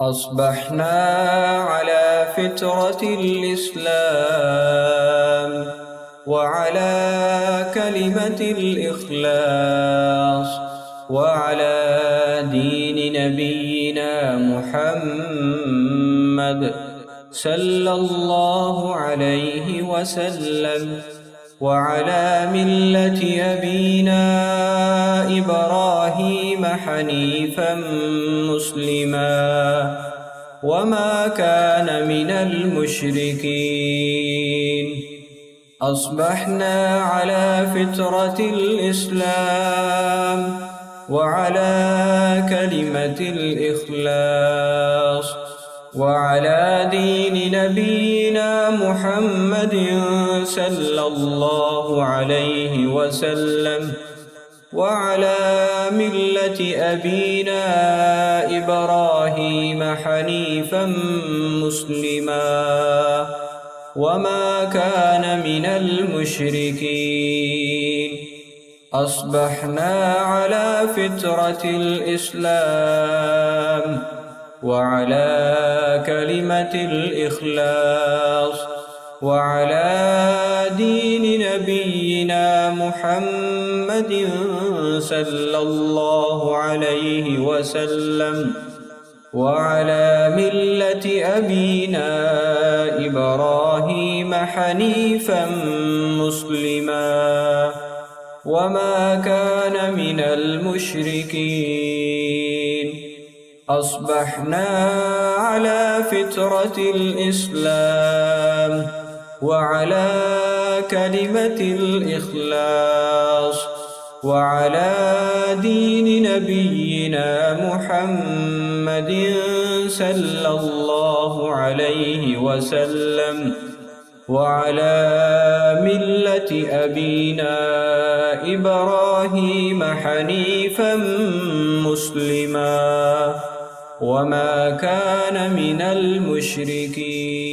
أصبحنا على فطرة الإسلام وعلى كلمة الإخلاص وعلى دين نبينا محمد صلى الله عليه وسلم وعلى ملة أبينا إبراهيم حنيفا مسلما وما كان من المشركين. أصبحنا على فطرة الإسلام وعلى كلمة الإخلاص وعلى دين نبينا محمد صلى الله عليه وسلم وعلى ملة أبينا إبراهيم حنيفا مسلما وما كان من المشركين. أصبحنا على فطرة الإسلام وعلى كلمة الإخلاص وعلى دين نبينا محمد صلى الله عليه وسلم وعلى ملة أبينا إبراهيم حنيفا مسلما وما كان من المشركين. أصبحنا على فطرة الإسلام وعلى كلمة الإخلاص وعلى دين نبينا محمد صلى الله عليه وسلم وعلى ملة أبينا إبراهيم حنيفا مسلما وما كان من المشركين.